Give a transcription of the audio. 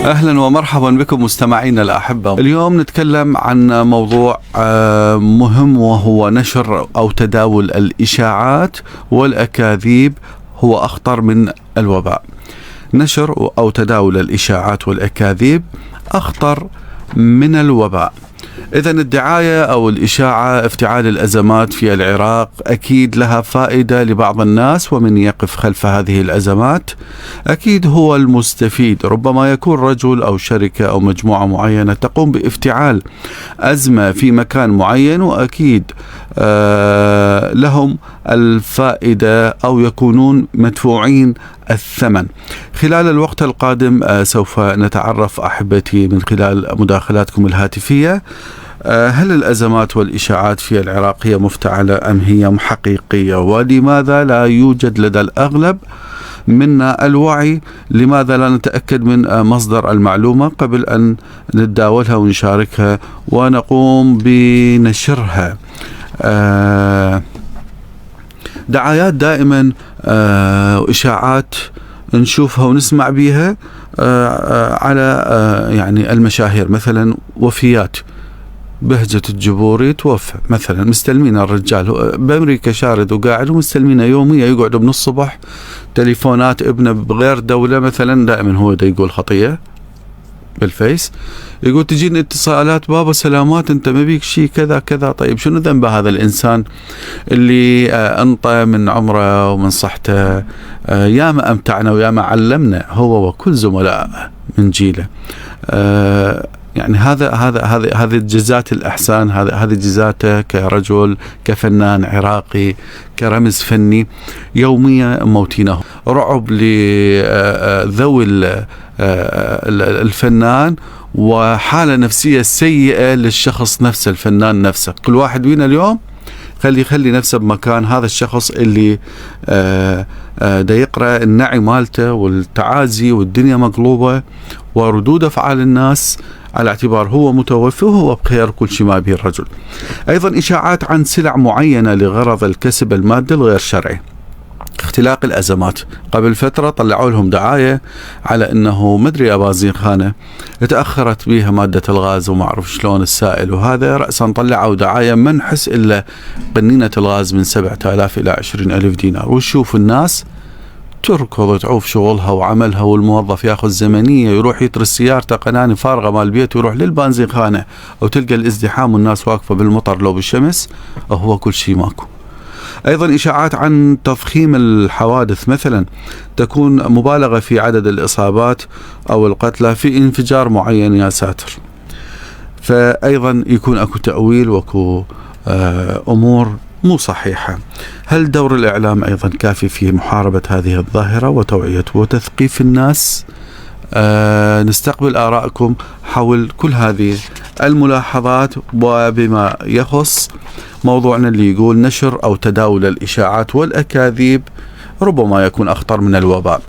أهلا ومرحبا بكم مستمعينا الأحبة. اليوم نتكلم عن موضوع مهم، وهو نشر أو تداول الإشاعات والأكاذيب هو أخطر من الوباء. نشر أو تداول الإشاعات والأكاذيب أخطر من الوباء. إذن الدعاية أو الإشاعة افتعال الأزمات في العراق أكيد لها فائدة لبعض الناس، ومن يقف خلف هذه الأزمات أكيد هو المستفيد. ربما يكون رجل أو شركة أو مجموعة معينة تقوم بافتعال أزمة في مكان معين، وأكيد لهم الفائدة أو يكونون مدفوعين الثمن. خلال الوقت القادم سوف نتعرف أحبتي من خلال مداخلاتكم الهاتفية، هل الأزمات والإشاعات في العراق هي مفتعلة أم هي حقيقية؟ ولماذا لا يوجد لدى الأغلب منا الوعي؟ لماذا لا نتأكد من مصدر المعلومة قبل أن نتداولها ونشاركها ونقوم بنشرها؟ دعايات دائما وإشاعات نشوفها ونسمع بيها على يعني المشاهير، مثلا وفيات بهجة الجبوري توفى مثلا، مستلمين الرجال بأمريكا شارد وقاعد ومستلمينه يوميا، يقعد من الصبح تليفونات ابنه بغير دولة مثلا، دائما هو دا يقول خطية بالفيس، يقول تجيني اتصالات بابا سلامات انت ما بيك شيء كذا كذا. طيب شنو ذنب هذا الانسان اللي انطى من عمره ومن صحته؟ ياما امتعنا وياما علمنا هو وكل زملاء من جيله. يعني هذه جزات الإحسان، هذه جزاته كرجل، كفنان عراقي، كرمز فني. يوميا موتينه رعب لذوي الفنان، وحالة نفسية سيئة للشخص نفسه، الفنان نفسه. كل واحد بينا اليوم خلي نفسه بمكان هذا الشخص اللي دا يقرأ النعي مالته والتعازي، والدنيا مقلوبة وردود أفعال الناس على اعتبار هو متوفي وهو بخير، كل شيء ما به الرجل. أيضا إشاعات عن سلع معينة لغرض الكسب المادي الغير شرعي. اختلاق الأزمات، قبل فترة طلعوا لهم دعاية على أنه مدري أبازين خانة تأخرت بها مادة الغاز وما أعرف شلون السائل، وهذا رأسا طلعوا دعاية ما نحس إلا قنينة الغاز من 7,000 إلى 20,000 دينار، وشوف الناس تركض تعوف شغلها وعملها، والموظف ياخذ زمنية يروح يترس سيارته قناني فارغة مال البيت ويروح للبنزين خانة، أو تلقى الازدحام والناس واقفة بالمطر لو بالشمس، وهو كل شيء ماكو. أيضا إشاعات عن تضخيم الحوادث، مثلا تكون مبالغة في عدد الإصابات أو القتلى في انفجار معين يا ساتر، فأيضا يكون أكو تأويل وأكو أمور مو صحيحة. هل دور الإعلام أيضا كافي في محاربة هذه الظاهرة وتوعية وتثقيف الناس؟ نستقبل آراءكم حول كل هذه الملاحظات، وبما يخص موضوعنا اللي يقول نشر أو تداول الإشاعات والأكاذيب ربما يكون أخطر من الوباء.